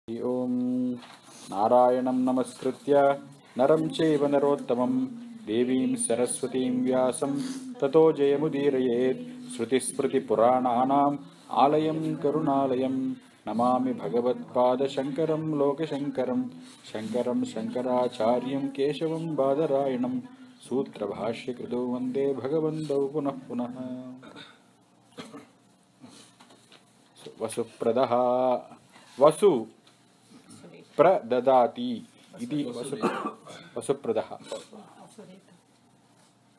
ओम नारायणं नमस्कृत्य नरं चैव नरोत्तमं देवीं सरस्वतीं व्यासं ततो जयमुदीरयेत्। श्रुतिस्मृतिपुराणानाम् आलयं करुणालयं नमामि भगवत्पादशङ्करं लोकशङ्करं। शङ्करं शङ्कराचार्यं केशवं बादरायणं सूत्रभाष्यकृतो वन्दे भगवन्तौ पुनः पुनः। वसुप्रदः वसु प्रददाति इति वसुप्रदः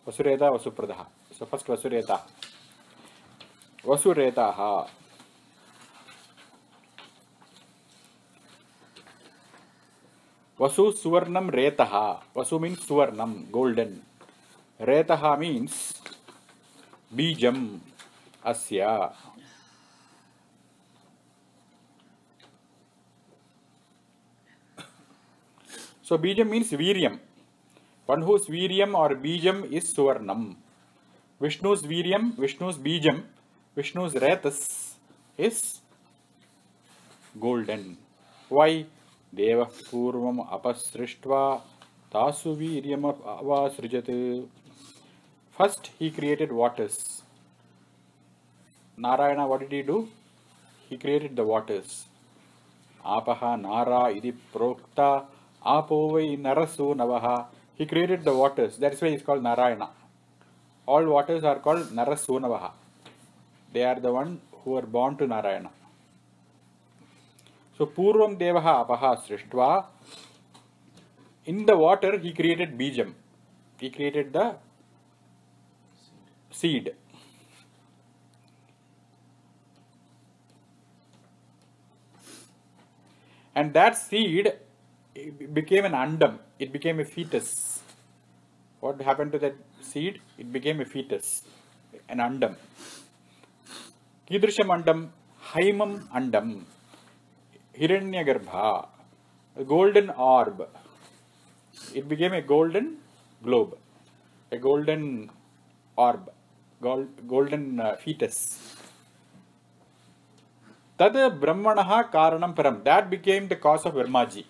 वसुरेता वसुप्रदः। So first वसुरेता वसुरेताः। वसु सुवर्णं रेतः। वसु means सुवर्णं golden. रेतः means बीजम् अस्य। So bijam means viryam. One whose viryam or bijam is suvarnam. Vishnu's viryam, Vishnu's bijam, Vishnu's retas is golden. Why? Deva purvam apasrishtva tasu viryam avasrijat. First he created waters. Narayana, what did he do? He created the waters. Apaha nara idi prokta Apovai Narasu Navaha. He created the waters. That's why it's called Narayana. All waters are called Narasu Navaha. They are the one who are born to Narayana. So Purvam Devaha Apaha Srishtva. In the water he created Bijam. He created the seed. And that seed became an andam. It became a fetus. What happened to that seed? It became a fetus, an andam. Kidrisham andam, Haimam andam, Hiranyagarbha, a golden orb. It became a golden globe, a golden orb, golden fetus. Tada Brahmanaha Karanam Param. That became the cause of Brahmaji.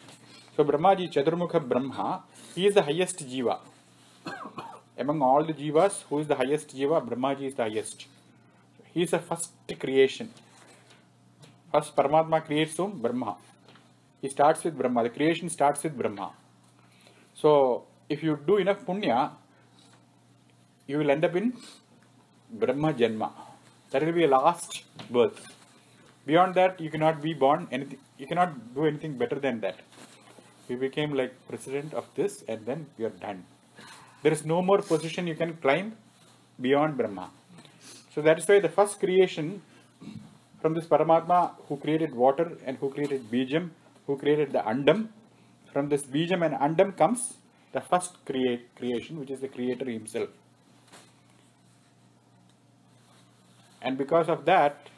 So Brahmaji, Chaturmukha Brahma, he is the highest jiva. Among all the jivas, who is the highest jiva? Brahmaji is the highest. He is the first creation. First Paramatma creates whom? Brahma. He starts with Brahma. The creation starts with Brahma. So if you do enough punya, you will end up in Brahma Janma. That will be a last birth. Beyond that, you cannot be born anything. You cannot do anything better than that. You became like president of this and then you are done. There is no more position you can climb beyond Brahma. So that is why the first creation from this Paramatma who created water and who created Bijam, who created the Andam, from this Bijam and Andam comes the first creation, which is the creator himself. And because of that,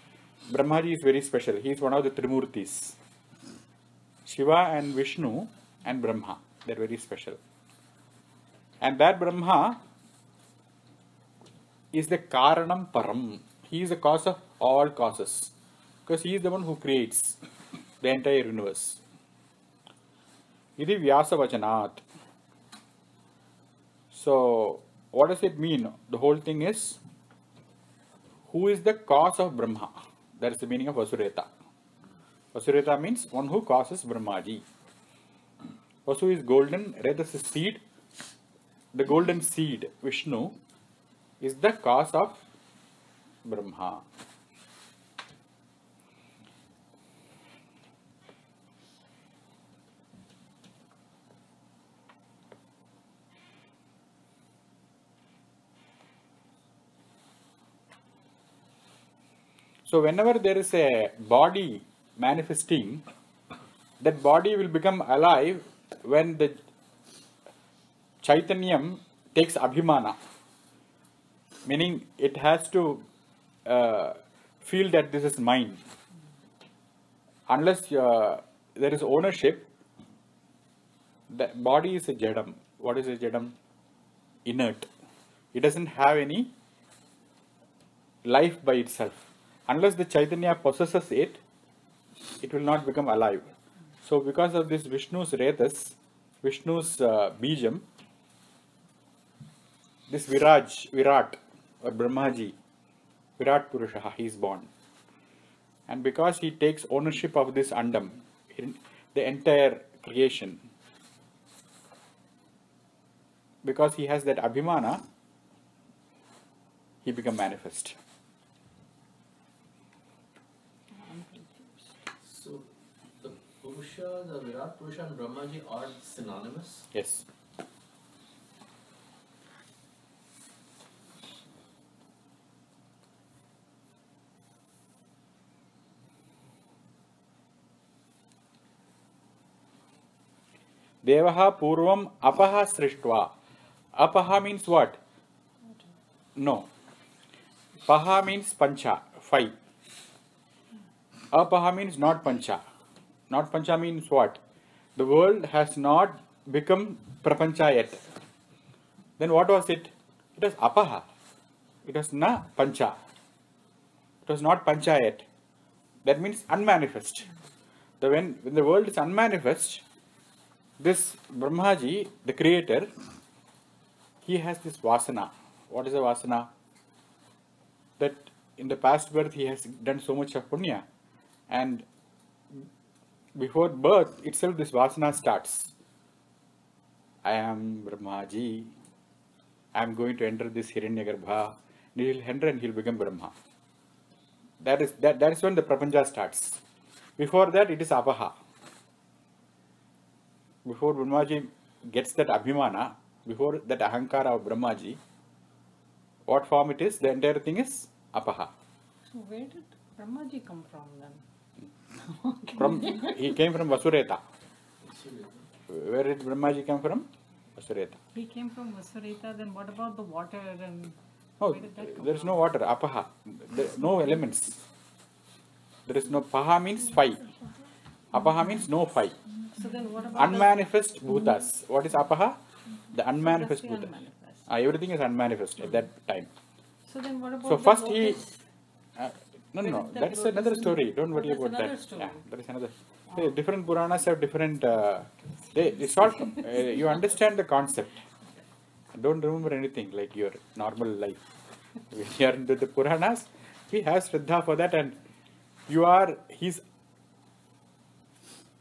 Brahmaji is very special. He is one of the Trimurtis. Shiva and Vishnu and Brahma, they are very special. And that Brahma is the Karanam Param. He is the cause of all causes. Because he is the one who creates the entire universe. Idi Vyasa Vachanat. So, what does it mean? The whole thing is, who is the cause of Brahma? That is the meaning of Vasureta. Vasureta means one who causes Brahmaji. Vasu is golden, Retas is seed. The golden seed, Vishnu, is the cause of Brahma. So whenever there is a body manifesting, that body will become alive when the Chaitanyam takes Abhimana. Meaning it has to feel that this is mine. Unless there is ownership, the body is a Jadam. What is a Jadam? Inert. It doesn't have any life by itself. Unless the Chaitanya possesses it, it will not become alive. So because of this Vishnu's Retas, Vishnu's Bijam, this Virat or Brahmaji, Virat Purusha, he is born. And because he takes ownership of this Andam, the entire creation, because he has that Abhimana, he become manifest. So the Purusha, the Virat Purusha and Brahmaji are synonymous? Yes. Devaha Purvam Apaha Srishtva. Apaha means what? No. Paha means Pancha, 5. Apaha means not Pancha. Not Pancha means what? The world has not become Prapancha yet. Then what was it? It was Apaha. It was Na Pancha. It was not Pancha yet. That means unmanifest. When the world is unmanifest, this Brahmaji, the creator, he has this Vasana. What is a Vasana? That in the past birth he has done so much of Punya, and before birth itself this Vasana starts. I am Brahmaji, I am going to enter this Hiranyagarbha, he will enter and he will become Brahma. That is when the Prapancha starts. Before that it is Apaha. Before Brahmaji gets that Abhimana, before that Ahankara of Brahmaji, what form it is, the entire thing is Apaha. So where did Brahmaji come from then? He came from Vasureta. Where did Brahmaji come from? Vasureta. He came from Vasureta, then what about the water and No, where did that come there is from? no water, Apaha. No elements. There is no, Paha means 5. Apaha means no 5. So then what about Unmanifest bhutas. What is Apaha? The unmanifest the bhutas. unmanifest. Everything is unmanifest at that time. So then what about So the first he... lotus? no, Where did that that's lotus another in- story. Don't worry that's about another that. story. Yeah, that is another. Different Puranas have different... it's all... you understand the concept. Don't remember anything like your normal life. When you are into the Puranas, we have Shraddha for that, and you are...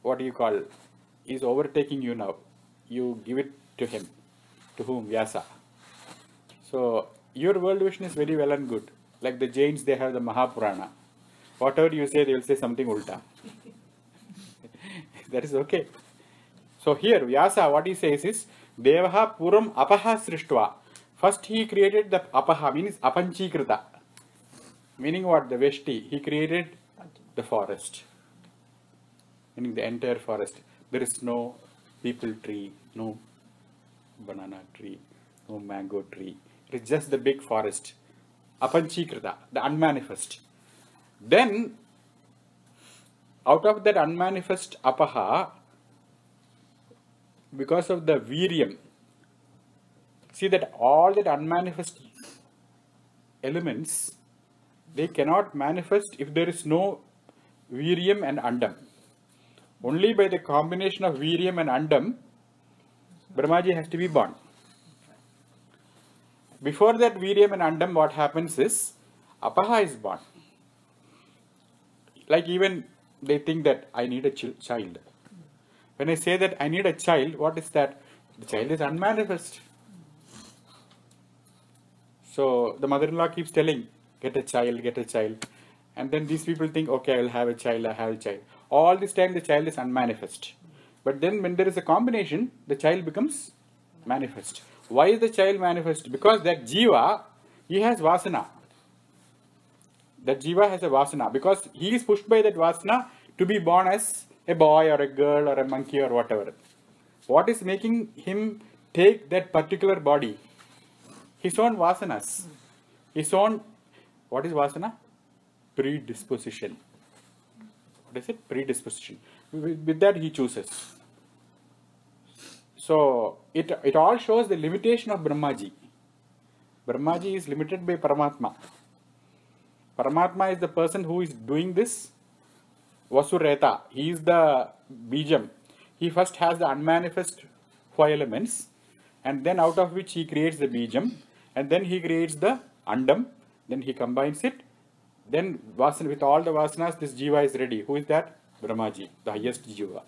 what do you call... He's overtaking you now. You give it to him. To whom? Vyasa. So, your world vision is very well and good. Like the Jains, they have the Mahapurana. Whatever you say, they will say something ulta. That is okay. So here, Vyasa, what he says is, Devaha Puram Apaha Srishtva. First he created the Apaha, means Apanchikrita. Meaning what? The Veshti. He created the forest. Meaning the entire forest. There is no people tree, no banana tree, no mango tree. It is just the big forest. Apanchikrita, the unmanifest. Then, out of that unmanifest Apaha, because of the Viryam, see that all that unmanifest elements, they cannot manifest if there is no Viryam and Andam. Only by the combination of Viryam and Andam, Brahmaji has to be born. Before that Viryam and Andam, what happens is, Apaha is born. Like even they think that I need a child. When I say that I need a child, what is that? The child is unmanifest. So the mother-in-law keeps telling, get a child, get a child. And then these people think, okay, I will have a child, I have a child. All this time the child is unmanifest. But then when there is a combination, the child becomes manifest. Why is the child manifest? Because that Jiva, he has Vasana. That Jiva has a Vasana. Because he is pushed by that Vasana to be born as a boy or a girl or a monkey or whatever. What is making him take that particular body? His own Vasanas. His own, what is Vasana? Predisposition. What is it? Predisposition. With that he chooses. So, it all shows the limitation of Brahmaji. Brahmaji is limited by Paramatma. Paramatma is the person who is doing this Vasureta. He is the Bijam, he first has the unmanifest 5 elements, and then out of which he creates the Bijam, and then he creates the Andam, then he combines it, then Vasana, with all the Vasanas, this Jiva is ready. Who is that? Brahmaji, the highest Jiva.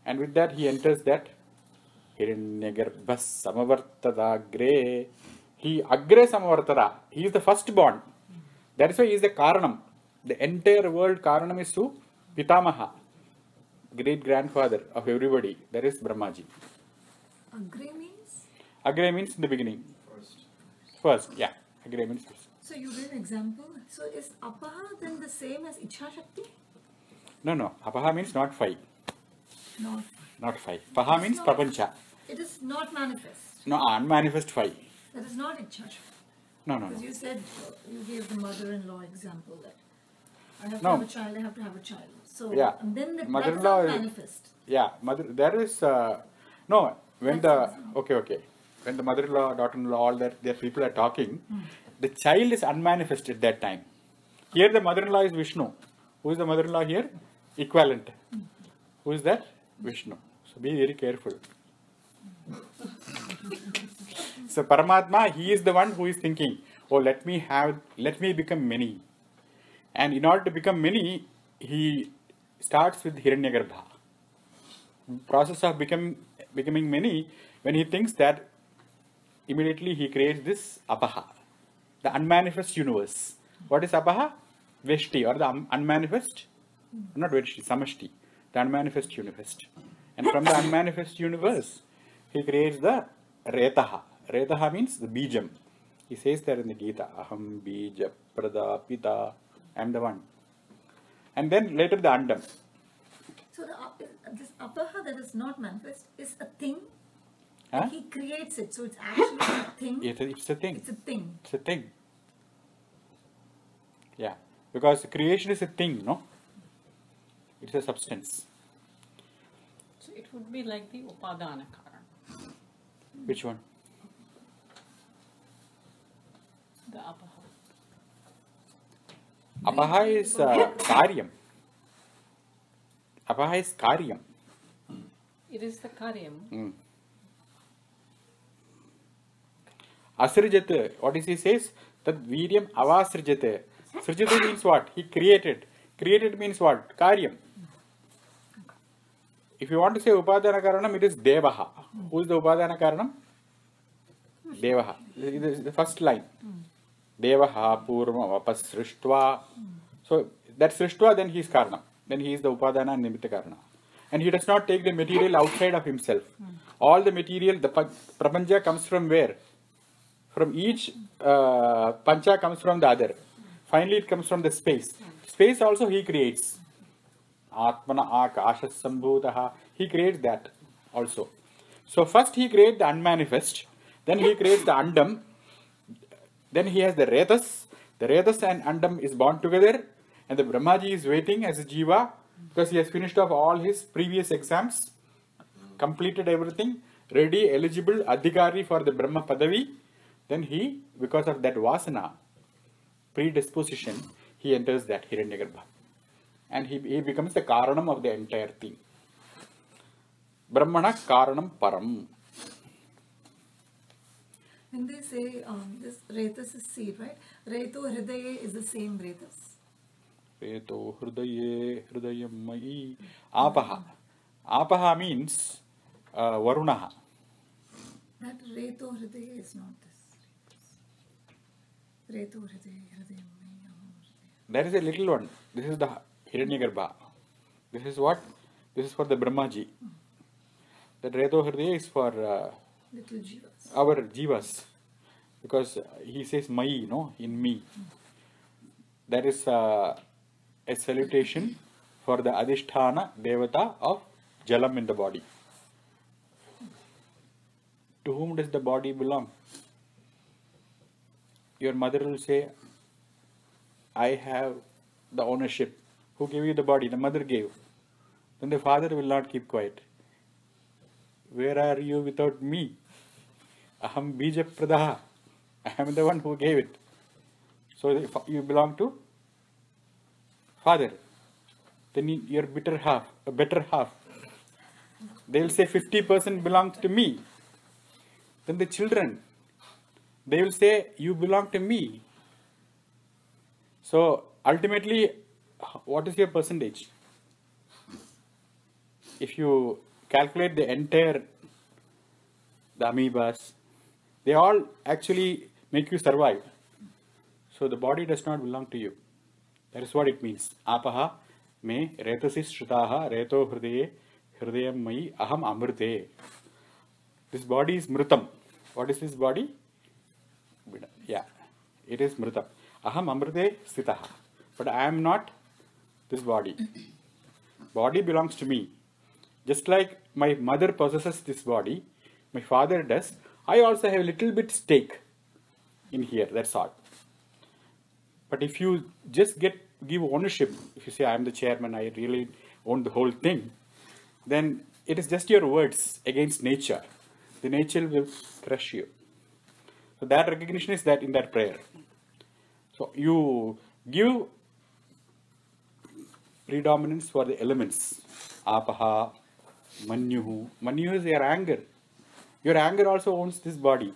And with that he enters that Hiranyagarbhas Samavartadagre. He Agre Samavartada. He is the firstborn. That is why he is the Karanam. The entire world Karanam is to Pitamaha, great grandfather of everybody. That is Brahmaji. Agre means? Agre means in the beginning. First, yeah. Agre means first. So you gave an example. So is Apaha then the same as Ichha Shakti? No. Apaha means not 5. No. Not 5. Paha means Prapancha. It is not manifest. No, unmanifest 5. That is not Ichha Shakti. No. Because you said, you gave the mother-in-law example that I have No. to have a child, I have to have a child. So Yeah. and then that's Mother-in-law not is- manifest. Yeah, there is no, when the okay, when the mother-in-law, daughter-in-law, all that their people are talking, the child is unmanifest at that time. Here the mother-in-law is Vishnu. Who is the mother-in-law here? Equivalent. Who is that? Vishnu. So be very careful. So Paramatma, he is the one who is thinking, oh, let me become many. And in order to become many, he starts with Hiranyagarbha. Process of becoming many, when he thinks that, immediately he creates this Apaha, the unmanifest universe. What is Apaha? Veshti, or the unmanifest, not Veshti, Samashti, the unmanifest universe. And from the unmanifest universe, he creates the Retaha. Retaha means the Bijam. He says there in the Gita, Aham Bija Pradapita, I am the one. And then later the Andam. So this Apaha that is not manifest is a thing. Huh? He creates it. So it's actually a thing. It's a thing. It's a thing. It's a thing. Yeah. Because creation is a thing, no? It's a substance. So it would be like the Upadana Karan, Which one? the Apaha. Apaha is Karyam. Apaha is Karyam. It is the Karyam. Asrijat, what is he says? That Viryam Avasrijat. Srijat means what? He created. Created means what? Karyam. If you want to say Upadana Karanam, it is Devaha. Who is the Upadana Karanam? Devaha. This is the first line. Devaha Purvam Apasrishtva. So that Srishtva, then he is Karanam. Then he is the Upadana and Nimitta Karana. And he does not take the material outside of himself. All the material, the Prapancha comes from where? From each Pancha comes from the other. Finally it comes from the space. Space also he creates. Atmana Akasha Sambhutaha. He creates that also. So first he creates the unmanifest. Then he creates the Andam. Then he has the Retas. The Retas and Andam is bound together. And the Brahmaji is waiting as a Jiva. Because he has finished off all his previous exams. Completed everything. Ready, eligible, Adhikari for the Brahma Padavi. Then he, because of that Vasana, predisposition, he enters that Hiranyagarbha. And he becomes the Karanam of the entire thing. Brahmana Karanam Param. When they say this Retas is seed, right? Reto Hridaye is the same Retas. Reto Hridaye Hridayam Mai. Apaha. Apaha means Varunaha. That Reto Hridaye is not this. Reto Hridaye Hridayam Mai. There is a little one. This is the Hiranyagarbha. This is what? This is for the Brahmaji. That Reto Hridaya is for Little Jivas. our Jivas. Because he says Mai, no? In me. That is a salutation for the Adhisthana Devata of Jalam in the body. To whom does the body belong? Your mother will say, I have the ownership. Who gave you the body? The mother gave. Then the father will not keep quiet. Where are you without me? Aham bija pradaha. I am the one who gave it. So you belong to father. then your better half. They will say 50% belongs to me. Then the children, they will say you belong to me. So ultimately, what is your percentage? If you calculate the amoebas, they all actually make you survive. So the body does not belong to you. That is what it means. Apaha me retasis shrutaha reto hridaye hridayam mai aham amrite. This body is mritam. What is this body? Yeah, it is mritam. Aham amrite sthitaha. But I am not this body. Body belongs to me. Just like my mother possesses this body, my father does, I also have a little bit stake in here, that's all. But if you just give ownership, if you say I am the chairman, I really own the whole thing, then it is just your words against nature. The nature will crush you. So that recognition is that in that prayer. So you give predominance for the elements. Apaha, Manyuhu. Manyu is your anger. Your anger also owns this body.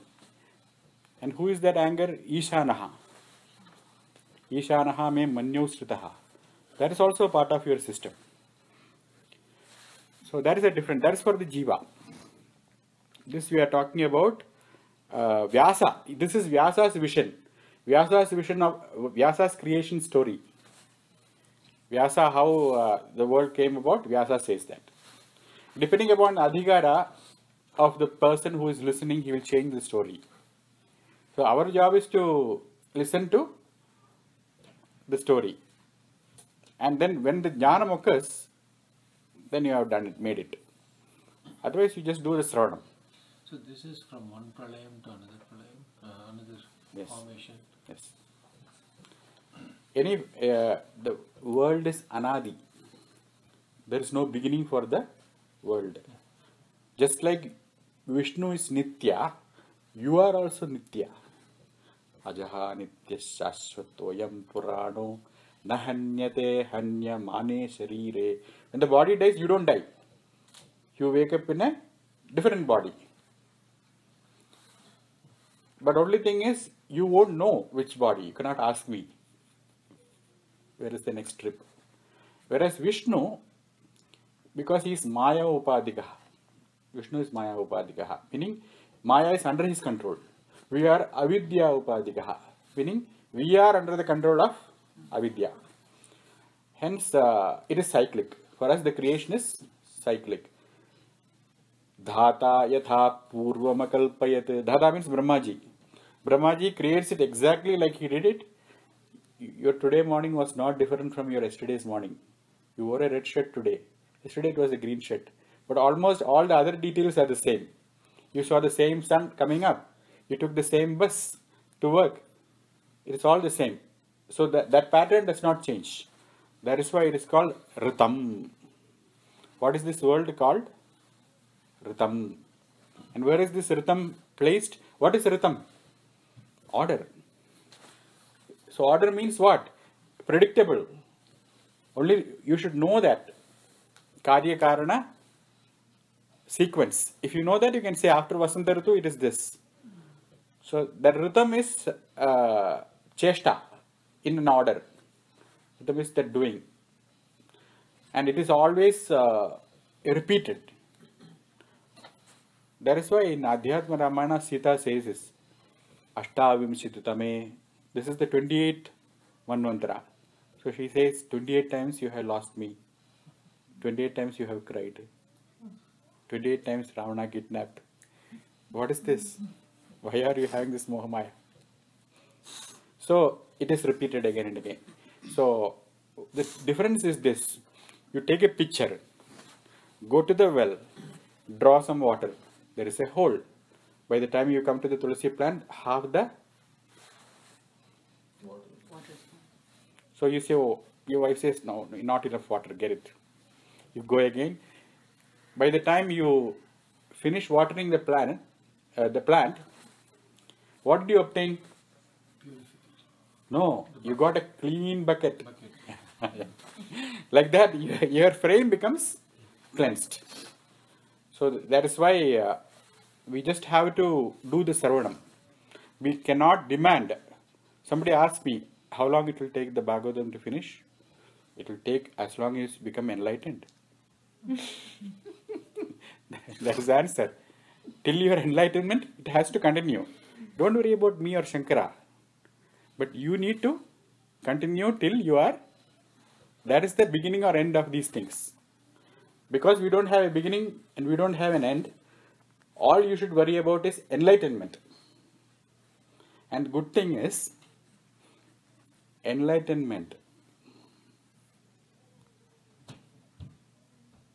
And who is that anger? Ishanaha. Ishanaha me Manyu Sritaha. That is also part of your system. So that is a different, that is for the Jiva. This we are talking about Vyasa. This is Vyasa's vision. Vyasa's vision of Vyasa's creation story. Vyasa, how the world came about, Vyasa says that. Depending upon adhikara of the person who is listening, he will change the story. So our job is to listen to the story. And then when the jnanam occurs, then you have done it, made it. Otherwise you just do the sravanam. So this is from one pralayam to another pralayam, another Yes. formation. Yes. The world is anadi. There is no beginning for the world. Just like Vishnu is nitya, you are also nitya. Ajaha nitya shashvatoyam purano nahanyate hanya mane sharire. When the body dies, you don't die. You wake up in a different body. But only thing is, you won't know which body. You cannot ask me. Where is the next trip? Whereas Vishnu, because he is Maya Upadikaha. Vishnu is Maya Upadikaha. Meaning, Maya is under his control. We are Avidya Upadikaha. Meaning, we are under the control of Avidya. Hence, it is cyclic. For us, the creation is cyclic. Dhata yatha purvamakalpayat. Dhata means Brahmaji. Brahmaji creates it exactly like he did it. Your today morning was not different from your yesterday's morning. You wore a red shirt today. Yesterday it was a green shirt. But almost all the other details are the same. You saw the same sun coming up. You took the same bus to work. It is all the same. So that pattern does not change. That is why it is called Ritam. What is this world called? Ritam. And where is this Ritam placed? What is Ritam? Order. So order means what? Predictable. Only you should know that. Karya Karana sequence. If you know that, you can say after Vasanta Ritu it is this. So that Ritam is Cheshta in an order. Ritam is that doing. And it is always repeated. That is why in Adhyatma Ramayana Sita says this. Ashtavimshitutame. This is the 28th Manvantara. So she says, 28 times you have lost me. 28 times you have cried. 28 times Ravana kidnapped. What is this? Why are you having this Mohamaya? So it is repeated again and again. So the difference is this. You take a pitcher, go to the well, draw some water. There is a hole. By the time you come to the Tulsi plant, half the... So you say, oh, your wife says, no, not enough water, get it. You go again. By the time you finish watering the plant, what did you obtain? No, you got a clean bucket. Like that, your frame becomes cleansed. So that is why we just have to do the Sarvanam. We cannot demand. Somebody asked me, how long it will take the Bhagavatam to finish? It will take as long as you become enlightened. That is the answer. Till your enlightenment, it has to continue. Don't worry about me or Shankara. But you need to continue till you are. That is the beginning or end of these things. Because we don't have a beginning and we don't have an end, all you should worry about is enlightenment. And good thing is, enlightenment,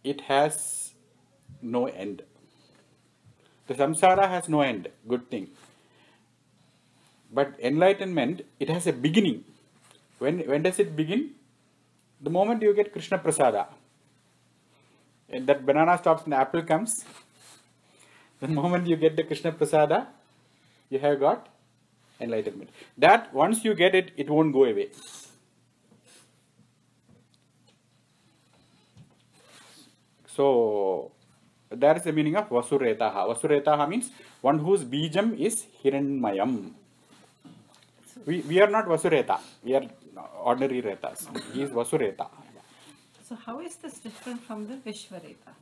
it has no end. The samsara has no end, good thing. But enlightenment, it has a beginning. When does it begin? The moment you get Krishna Prasada. And that banana stops and the apple comes. The moment you get the Krishna Prasada, you have got enlightenment. That once you get it, it won't go away. So that is the meaning of Vasuretaha. Vasuretaha means one whose bijam is Hiranmayam. We are not Vasureta. We are ordinary Retas. He is Vasureta. So how is this different from the Vishvareta?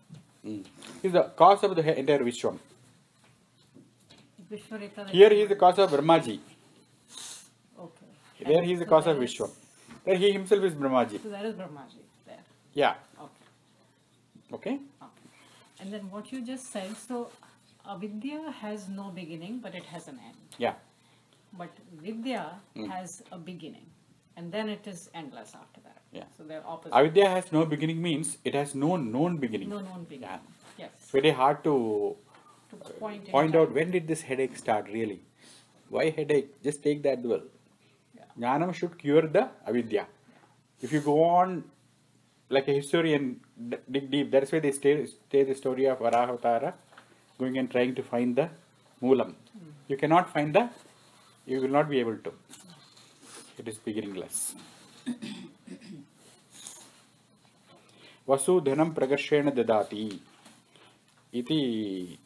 He is the cause of the entire Vishwam. Vishvareta. Here he is the cause of Brahmaji. Okay. There he is the So cause that of is- Vishwam. There he himself is Brahmaji. So that is Brahmaji there. Yeah. Okay. Okay. Okay. And then what you just said, so avidya has no beginning, but it has an end. Yeah. But vidya has a beginning, and then it is endless after that. Yeah. So they're opposite. Avidya has no beginning means it has no known beginning. No known beginning. Yeah. Yes. It's very hard to To point, in point time. out when did this headache start really. Why headache? Just take that dual. Yeah. Jnanam should cure the avidya. If you go on like a historian, dig deep, that's why they stay the story of Varahatara, going and trying to find the moolam. You cannot find you will not be able to. It is beginningless. Vasu dhanam pragarshena dadati iti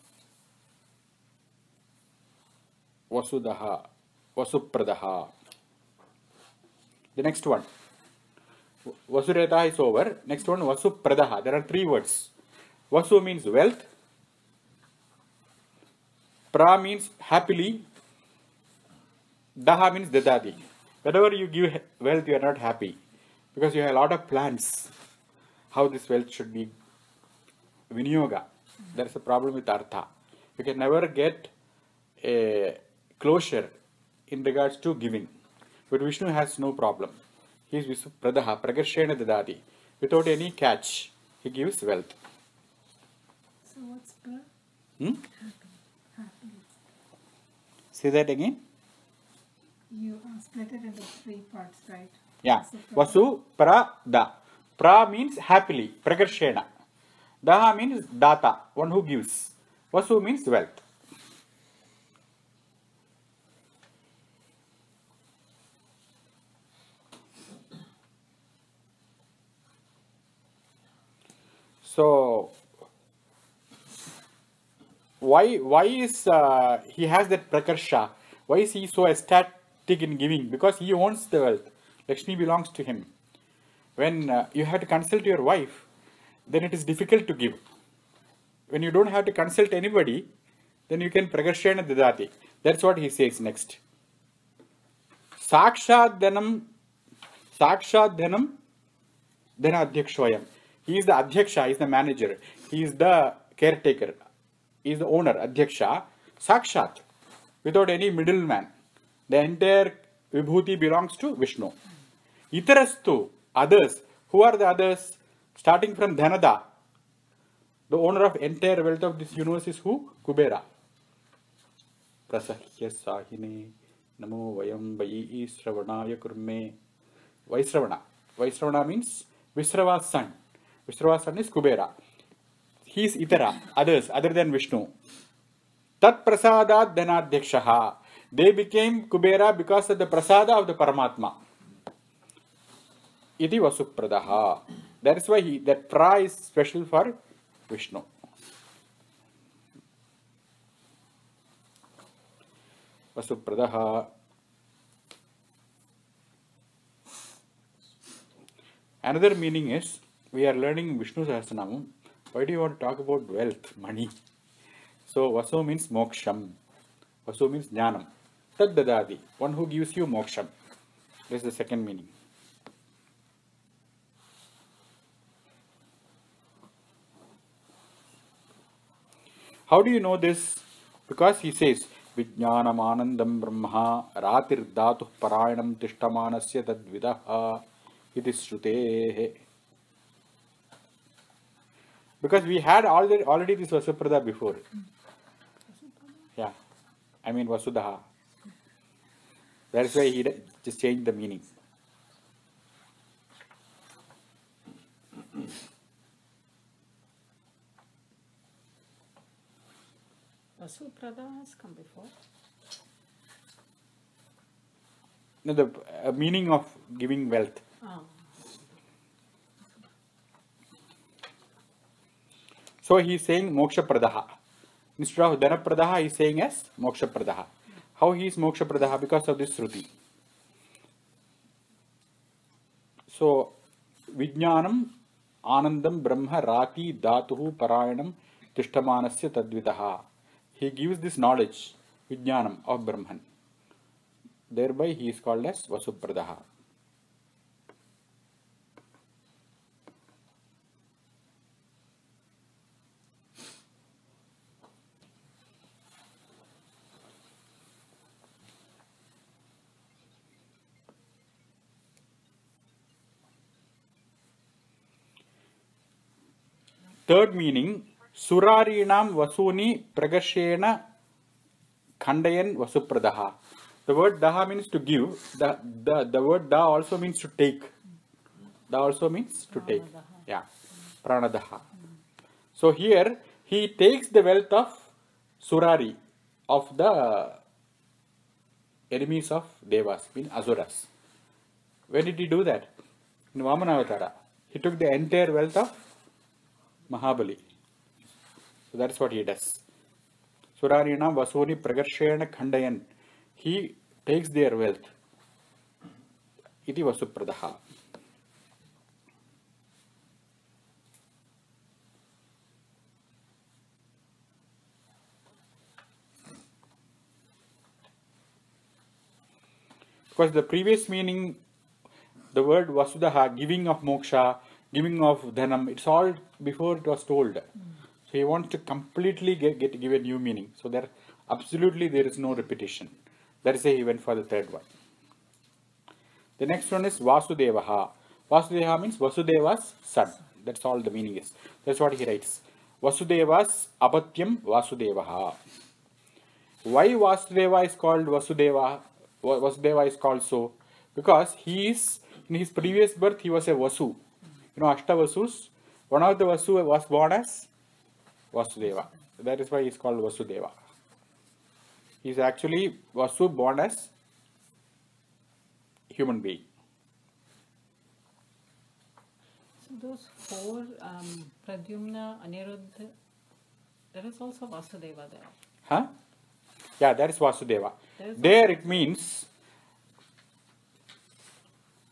Vasudaha, Vasupradaha. The next one. Vasureta is over. Next one, Vasupradaha. There are three words. Vasu means wealth. Pra means happily. Daha means dadadi. Whenever you give wealth, you are not happy. Because you have a lot of plans. How this wealth should be vinyoga. There is a problem with artha. You can never get a closure in regards to giving. But Vishnu has no problem. He is Visupradaha, Pragarshena Dadati. Without any catch, he gives wealth. So what's pra? Hmm? Happy. Say that again. You split it into three parts, right? Yeah. So Vasu, pra, da. Pra means happily, Pragarshena. Daha means data, one who gives. Vasu means wealth. So, why is he has that prakarsha? Why is he so ecstatic in giving? Because he owns the wealth. Lakshmi belongs to him. When you have to consult your wife, then it is difficult to give. When you don't have to consult anybody, then you can prakarshena dadati. That's what he says next. Sakshat dhanam dhana adhyakshvayam. He is the adhyaksha, he is the manager, he is the caretaker, he is the owner, adhyaksha. Sakshat, without any middleman. The entire vibhuti belongs to Vishnu. Itarastu, others. Who are the others? Starting from Dhanada, the owner of entire wealth of this universe is who? Kubera. Prasahya sahine namo vayam vayi sravanaya kurme. Vaisravana. Vaisravana means Visrava's son. Visrava's son is Kubera. He is Itara, others, other than Vishnu. Tat prasadat dhanadhyakshaha. They became Kubera because of the prasada of the Paramatma. iti Vasupradaha. That is why that pra is special for Vishnu. Vasupradaha. Another meaning is, we are learning Vishnu Sahasranamam. Why do you want to talk about wealth, money? So Vasu means moksham. Vasu means jnanam. Tad dadadi, one who gives you moksham. This is the second meaning. How do you know this? Because he says, Vijnanam anandam brahma ratir dhatuh parayanam tishtamanasya tadvidaha iti shrutehe. Because we had already this Vasuprada before. Yeah. I mean Vasudaha. That is why he just changed the meaning. Vasuprada has come before. No, the meaning of giving wealth. Ah. So he is saying moksha pradaha. Instead of dhana pradaha, he is saying as moksha pradaha. How he is moksha pradaha? Because of this Shruti. So, Vijnanam anandam brahma rati dhatuhu parayanam tishtamanasya tadvitaha. He gives this knowledge, Vijnanam, of Brahman. Thereby he is called as Vasupradaha. Third meaning, Surarinam Vasuni Pragashena Khandayan Vasupradaha. The word daha means to give. The word da also means to take. Da also means to take. Yeah. Pranadaha. So here he takes the wealth of Surari, of the enemies of Devas, mean Asuras. When did he do that? In Vamana he took the entire wealth of Mahabali. So that's what he does. Surarina Vasuni Pragarshena Khandayan. He takes their wealth. Iti Vasupradaha. Because the previous meaning, the word Vasudaha, giving of moksha, giving of dhanam, it's all before it was told. So he wants to completely give a new meaning. So there is no repetition. That is why he went for the third one. The next one is Vasudevaha. Vasudevaha means Vasudeva's son. That's all the meaning is. That's what he writes. Vasudeva's apatyam Vasudevaha. Why Vasudeva is called Vasudeva? Vasudeva is called so because in his previous birth he was a Vasu. You know Ashtavasus. One of the Vasu was born as Vasudeva. That is why he is called Vasudeva. He is actually Vasu born as human being. So those four, Pradyumna, Aniruddha, there is also Vasudeva there. Huh? Yeah, that is Vasudeva. There it means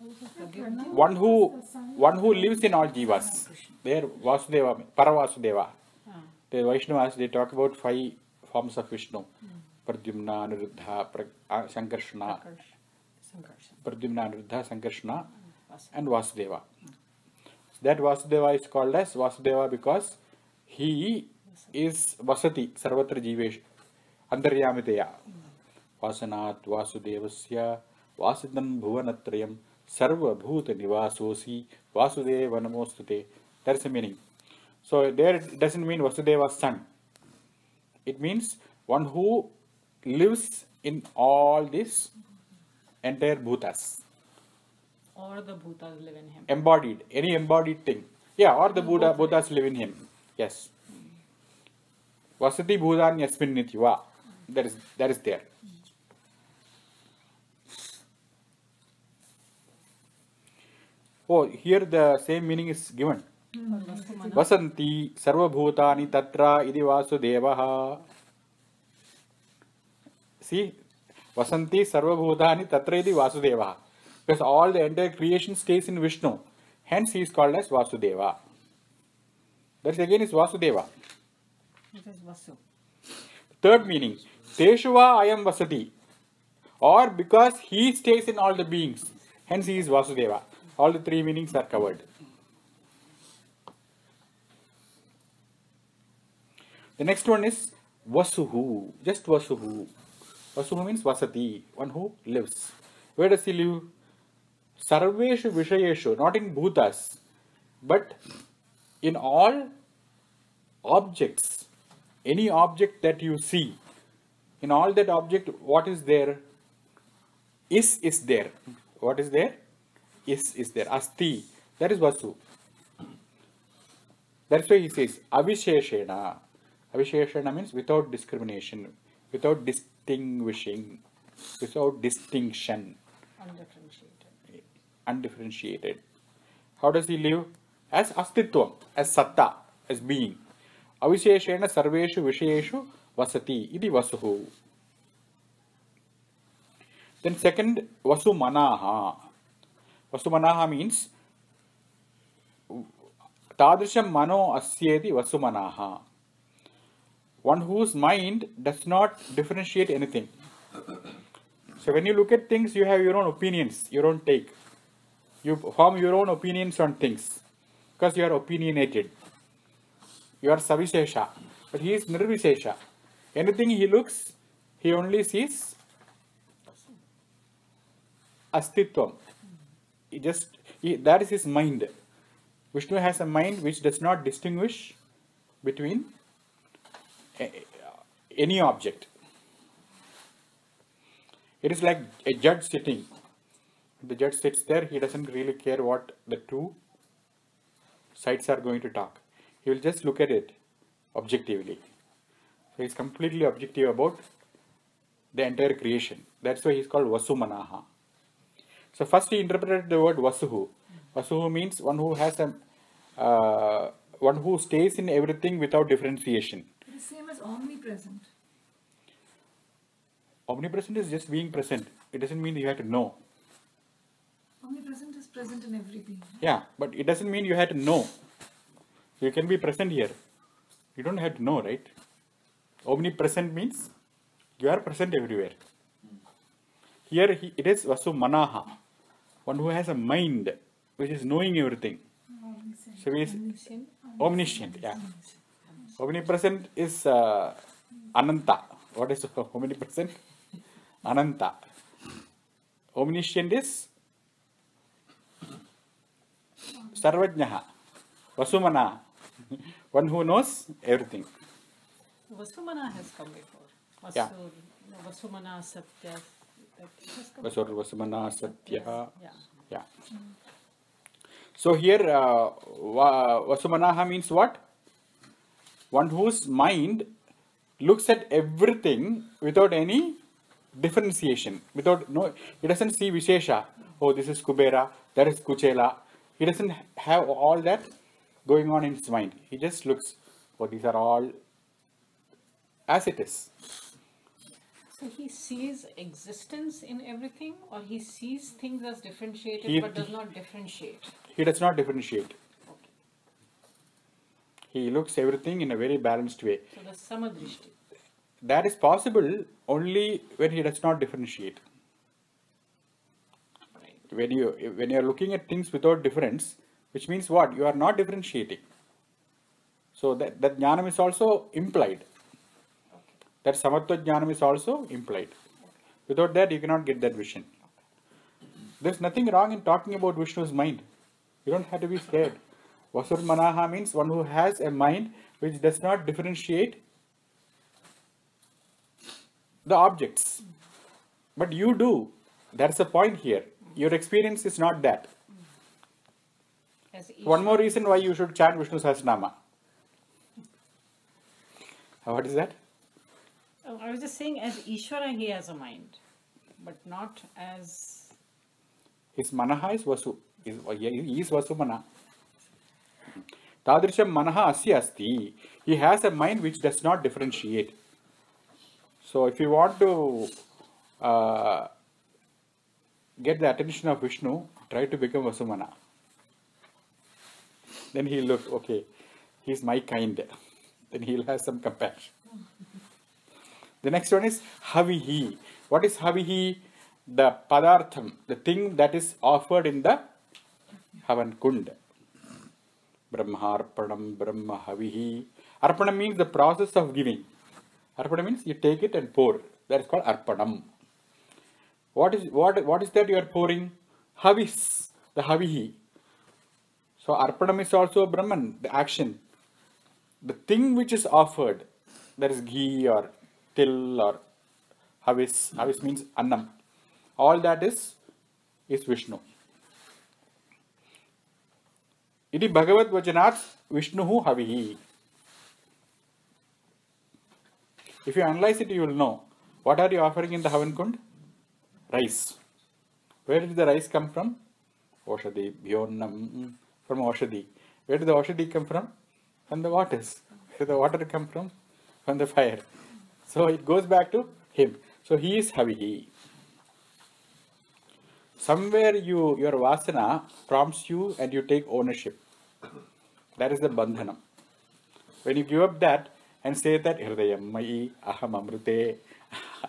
Pradyumna. one who lives in all jivas. There Vasudeva, Paravasudeva. The Vaishnavas, they talk about 5 forms of Vishnu. Pradyumna, Aniruddha, Sankarshana. Pradyumna, Aniruddha, Sankarshana and Vasudeva. That Vasudeva is called as Vasudeva because he is Vasati, Sarvatra Jivesh, Antaryamiteya. Vasanat Vasudevasya, Vasidam Bhuvanatrayam, Sarva Bhuta Nivasosi, Vasudeva Namostute. That's the meaning. So there it doesn't mean Vasudeva's son. It means one who lives in all these entire bhutas. Or the Bhutas live in him. Embodied, any embodied thing. Yeah, or the Bhutas live in him. Yes. Vasati Bhutan Yasmin Nityava. That is there. Oh, here the same meaning is given. Vasumana. Vasanti sarvabhutani tatra idi Vasudevaha. See, Vasanti sarvabhutani tatra idi Vasudevaha. Because all the entire creation stays in Vishnu. Hence he is called as Vasudeva. That again is Vasudeva. It is Vasu. Third meaning, Teshuva ayam vasati. Or because he stays in all the beings. Hence he is Vasudeva. All the three meanings are covered. The next one is Vasuhu. Just Vasuhu. Vasuhu means Vasati. One who lives. Where does he live? Sarveshu Vishayeshu. Not in Bhutas. But in all objects. Any object that you see. In all that object, what is there? Is there. What is there? Is there. Asti. That is Vasu. That's why he says Avisheshena. Avisheshena means without discrimination, without distinguishing, without distinction, Undifferentiated. undifferentiated. How does he live? As Astitvam, as Satta, as being. Avisheshena sarveshu vishayeshu vasati. Idi Vasuhu. Then second, Vasumanaha. Vasumanaha means Tadrisham mano asyeti Vasumanaha. One whose mind does not differentiate anything. So when you look at things, you have your own opinions, your own take. You form your own opinions on things. Because you are opinionated. You are Savishesha. But he is Nirvishesha. Anything he looks, he only sees Astitvam. That is his mind. Vishnu has a mind which does not distinguish between any object. It is like a judge sitting. The judge sits there, he doesn't really care what the two sides are going to talk. He will just look at it objectively. So he is completely objective about the entire creation. That's why he is called Vasumanaha. So first he interpreted the word Vasuhu. Vasuhu means one who has one who stays in everything without differentiation. It is same as omnipresent. Omnipresent is just being present. It doesn't mean you have to know. Omnipresent is present in every being. Yeah, but it doesn't mean you have to know. You can be present here. You don't have to know, right? Omnipresent means you are present everywhere. Here it is Vasumanaha. One who has a mind which is knowing everything. So he is omniscient. Yeah. Omnipresent is Ananta. What is omnipresent? Ananta. Omniscient is Sarvajnaha. Vasumana. One who knows everything. Vasumana has come before. Yeah. Vasumana Satya. Vasumana Satya. Yeah. Yeah. So here Vasumanaha means what? One whose mind looks at everything without any differentiation. He doesn't see Vishesha. Oh, this is Kubera, that is Kuchela. He doesn't have all that going on in his mind. He just looks, oh, these are all as it is. So he sees existence in everything, or he sees things as differentiated but does not differentiate? He does not differentiate. Okay. He looks everything in a very balanced way. So the Samadrishti. That is possible only when he does not differentiate. Right. When you are looking at things without difference, which means what? You are not differentiating. So that jnanam is also implied. That samatva jnanam is also implied. Without that, you cannot get that vision. There's nothing wrong in talking about Vishnu's mind. You don't have to be scared. Vasumanaha means one who has a mind which does not differentiate the objects. But you do. That's the point here. Your experience is not that. One more reason why you should chant Vishnu Sahasranama. What is that? I was just saying, as Ishvara, he has a mind, but not as... His manaha is Vasu. He is Vasumana. Tadrisham manaha asya asti. He has a mind which does not differentiate. So if you want to get the attention of Vishnu, try to become Vasumana. Then he'll look, okay, he's my kind. Then he'll have some compassion. The next one is Havihi. What is Havihi? The Padartham, the thing that is offered in the Havan Kund. Brahmarpanam, Brahma Havihi. Arpanam means the process of giving. Arpanam means you take it and pour. That is called Arpanam. What is that you are pouring? Havis, the Havihi. So Arpanam is also Brahman, the action. The thing which is offered, that is ghee or till or Havis. Havis means Annam. All that is Vishnu. Iti Bhagavad Vajanat Vishnuhu Havihi. If you analyze it, you will know. What are you offering in the Havan Kund? Rice. Where did the rice come from? Oshadi, Bhyonnam, from Oshadi. Where did the Oshadi come from? From the waters. Where did the water come from? From the fire. So it goes back to him. So he is Havihi. Somewhere your vasana prompts you and you take ownership. That is the bandhanam. When you give up that and say that Hridayam Mai Aham Amrute,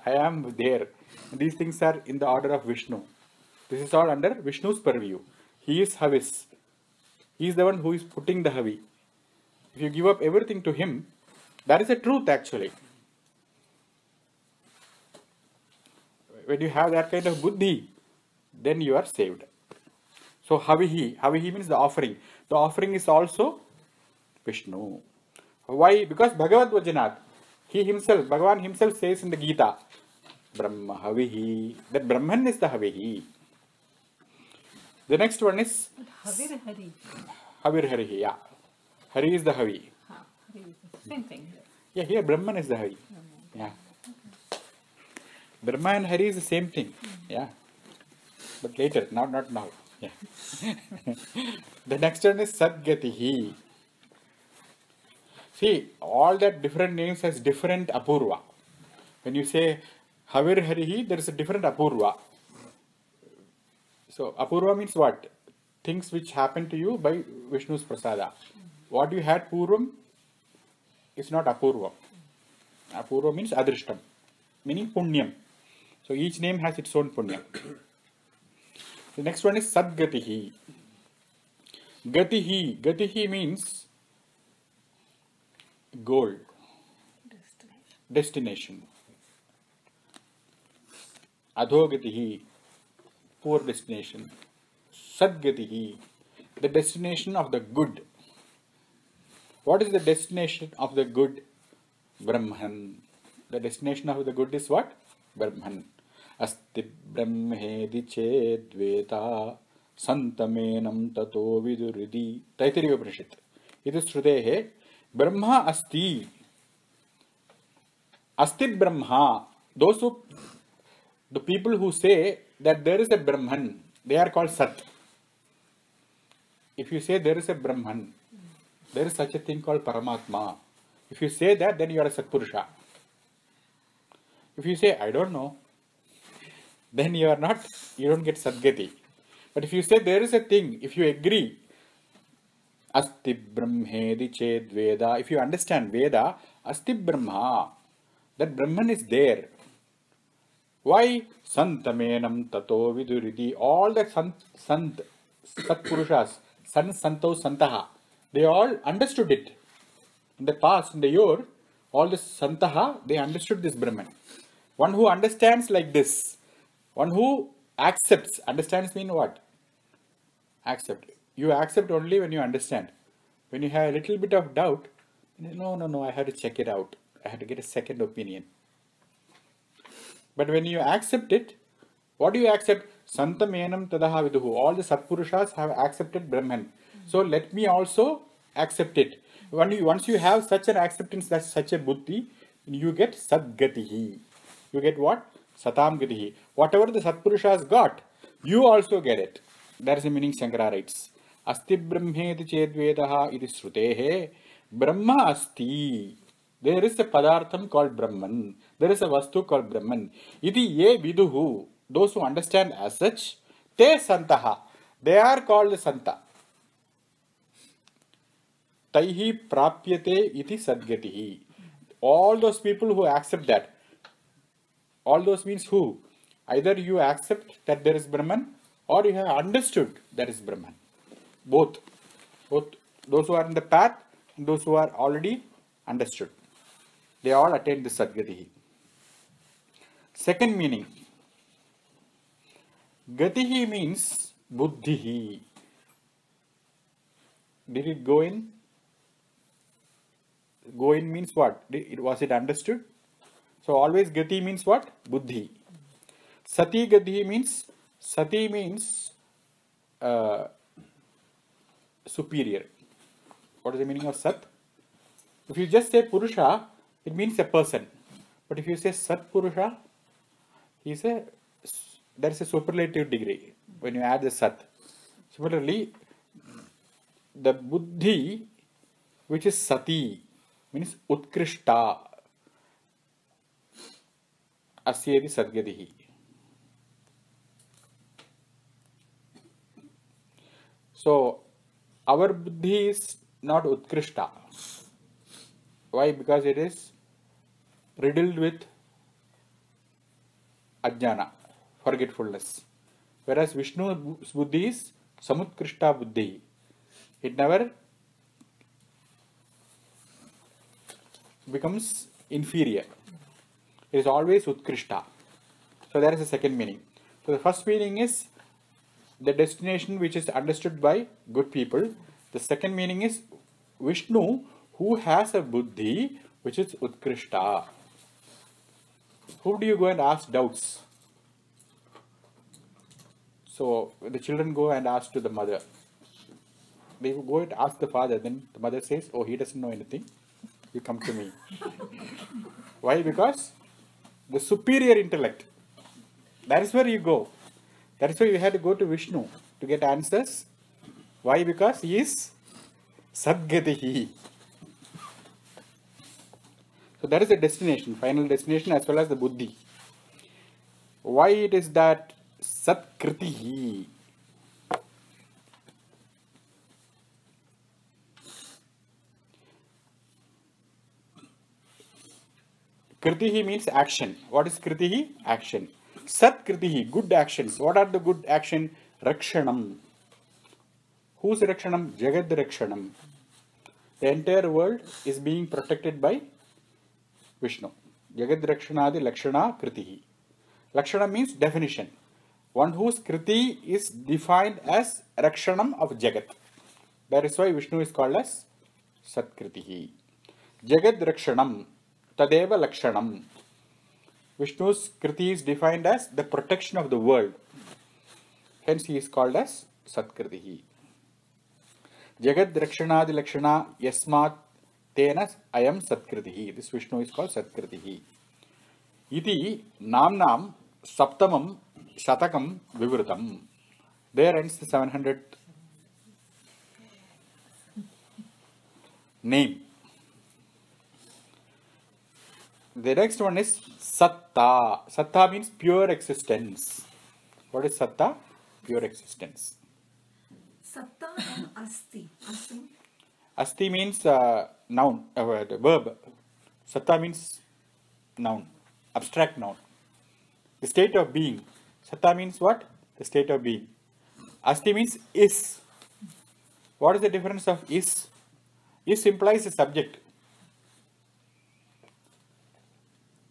I am there. These things are in the order of Vishnu. This is all under Vishnu's purview. He is Havis. He is the one who is putting the Havi. If you give up everything to him, that is the truth actually. When you have that kind of buddhi, then you are saved. So Havihi means the offering. The offering is also Vishnu. Why? Because Bhagavad Vajanat, Bhagavan himself says in the Gita, Brahma Havihi, that Brahman is the Havihi. The next one is Havir Hari. Havir Harihi, yeah. Hari is the Havi. Hari is the same thing. Yeah, here Brahman is the Havi. Yeah. Brahma and Hari is the same thing. Yeah. But later, not now. Yeah. The next one is Sadgatihi. See, all that different names has different apurva. When you say Havir Harihi, there is a different apurva. So, apurva means what? Things which happen to you by Vishnu's prasada. What you had purvam is not apurva. Apurva means adrishtam, meaning punyam. So, each name has its own punyam. The next one is Sadgatihi. Gatihi means goal, destination. Adhogatihi, poor destination. Sadgatihi, the destination of the good. What is the destination of the good? Brahman. The destination of the good is what? Brahman. Asti brahmedi chedveta santamenam tato viduridi. Taittiriya Upanishad. It is Shrutehe. Brahma asti. Asti Brahma. The people who say that there is a Brahman, they are called Sat. If you say there is a Brahman, there is such a thing called Paramatma. If you say that, then you are a Satpurusha. If you say, I don't know, then you don't get Sadgati. But if you say there is a thing, if you agree, Asti Brahmedi Ched Veda, if you understand Veda, Asti Brahma, that Brahman is there. Why? Santamenam tato viduridi. All the Satpurushas, Santo, Santaha, they all understood it. In the past, in the yore, all the Santaha, they understood this Brahman. One who understands like this, one who accepts. Understands mean what? Accept. You accept only when you understand. When you have a little bit of doubt, no, I have to check it out. I have to get a second opinion. But when you accept it, what do you accept? Santamenam tadaha viduhu. All the Satpurushas have accepted Brahman. So let me also accept it. Once you have such an acceptance, that's such a buddhi, you get Sadgatihi. You get what? Satam Gatihi. Whatever the Satpurushas got, you also get it. That is the meaning Shankara writes. Asti brahmeti chedvedaha iti shrutehe brahma asti. There is a padartham called Brahman. There is a vastu called Brahman. Iti ye viduhu. Those who understand as such, te santaha. They are called santa. Taihi prapyate iti sadgatihi. All those people who accept that. All those means who? Either you accept that there is Brahman or you have understood there is Brahman. Both. Both those who are in the path and those who are already understood. They all attain this Sadgatihi. Second meaning. Gatihi means Buddhihi. Did it go in? Go in means what? Was it understood? So always Gati means what? Buddhi. Sati Gati means, Sati means superior. What is the meaning of Sat? If you just say Purusha, it means a person. But if you say Sat Purusha, there is a superlative degree when you add the Sat. Similarly, the Buddhi, which is Sati, means Utkrishta. Asyedi Sadgatihi. So, our Buddhi is not Utkrishta. Why? Because it is riddled with Ajnana, forgetfulness. Whereas Vishnu's Buddhi is Samutkrishta Buddhi. It never becomes inferior. It is always Utkrishta. So there is a second meaning. So the first meaning is the destination which is understood by good people. The second meaning is Vishnu who has a Buddhi which is Utkrishta. Who do you go and ask doubts? So the children go and ask to the mother. They go and ask the father. Then the mother says, oh, he doesn't know anything. You come to me. Why? Because the superior intellect. That is where you go. That is why you have to go to Vishnu to get answers. Why? Because he is Sadgatihi. So that is the destination, final destination as well as the Buddhi. Why it is that Satkritihi? Kritihi means action. What is Kritihi? Action. Sat Kritihi, good actions. What are the good action? Rakshanam. Whose Rakshanam? Jagad Rakshanam. The entire world is being protected by Vishnu. Jagad Rakshanadi Lakshana Kritihi. Lakshana means definition. One whose Kriti is defined as Rakshanam of Jagat. That is why Vishnu is called as Sat Kritihi. Jagad Rakshanam. Tadeva Lakshanam. Vishnu's Kriti is defined as the protection of the world. Hence he is called as Satkritihi. Jagad Rakshanadi Lakshana Yasmat Tena Ayam Satkritihi. This Vishnu is called Satkritihi. Iti Namnam Saptamam Shatakam Vivrutam. There ends the 700th name. The next one is Satta. Satta means pure existence. What is Satta? Pure existence. Satta and Asti. Asti. Asti means noun, verb. Satta means noun, abstract noun. The state of being. Satta means what? The state of being. Asti means is. What is the difference of is? Is implies a subject.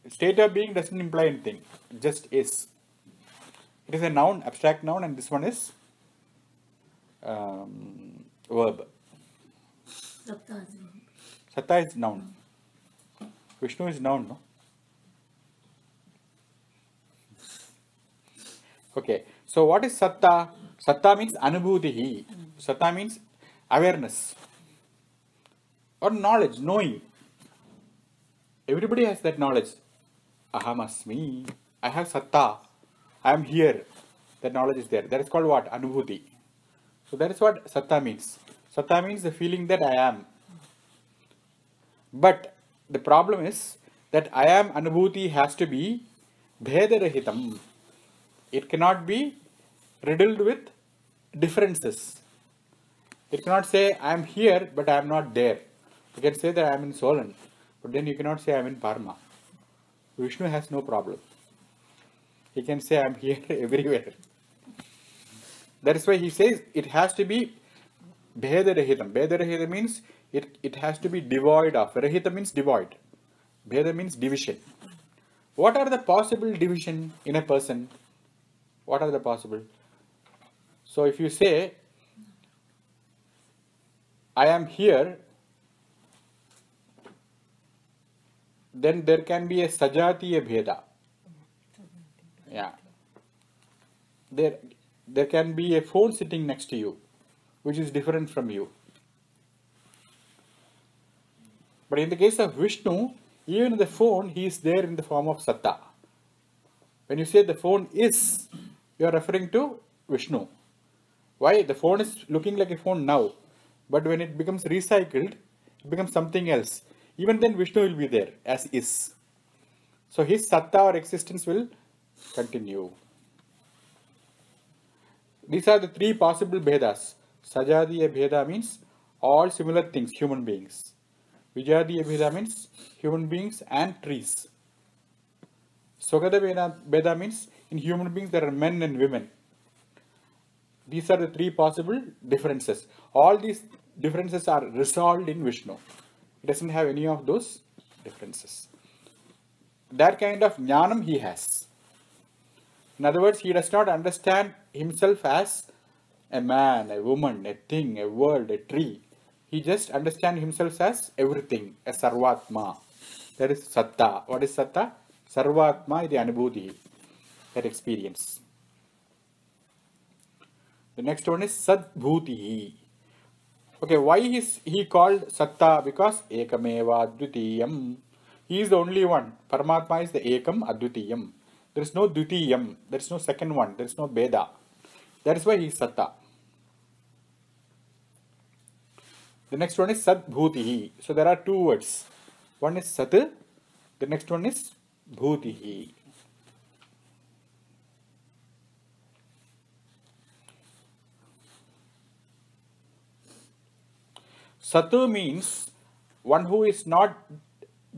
State of being doesn't imply anything, it just is. It is a noun, abstract noun, and this one is verb. Satta is noun. Vishnu is noun, no? Okay, so what is Satta? Satta means Anubhutihi. Satta means awareness or knowledge, knowing. Everybody has that knowledge. Aham asmi. I have Satta. I am here. That knowledge is there. That is called what? Anubhuti. So that is what satta means. Satta means the feeling that I am. But the problem is that I am anubhuti has to be bhedarahitam. It cannot be riddled with differences. It cannot say I am here but I am not there. You can say that I am in Solan, but then you cannot say I am in Parma. Vishnu has no problem. He can say I am here everywhere. That is why he says it has to be bhedarahitam. Bhedarahitam means it has to be devoid of. Rahita means devoid. Bheda means division. What are the possible division in a person? What are the possible? So if you say I am here, then there can be a sajatiya bheda. Yeah. There can be a phone sitting next to you, which is different from you. But in the case of Vishnu, even the phone, he is there in the form of satta. When you say the phone is, you are referring to Vishnu. Why? The phone is looking like a phone now, but when it becomes recycled, it becomes something else. Even then Vishnu will be there as is. So his satta or existence will continue. These are the three possible bhedas. Sajadiya bheda means all similar things, human beings. Vijadiya bheda means human beings and trees. Swagata bheda means in human beings there are men and women. These are the three possible differences. All these differences are resolved in Vishnu. It doesn't have any of those differences. That kind of jnanam he has. In other words, he does not understand himself as a man, a woman, a thing, a world, a tree. He just understands himself as everything, a sarvatma. That is satta. What is satta? Sarvatma is the anubhuti, that experience. The next one is sadbhuti. Okay, why is he called satta? Because ekameva advitiyam. He is the only one. Paramatma is the ekam advitiyam. There is no dvitiyam. There is no second one. There is no bheda. That is why he is satta. The next one is sadbhuti. So there are two words. One is sat. The next one is bhuti. Satu means one who is not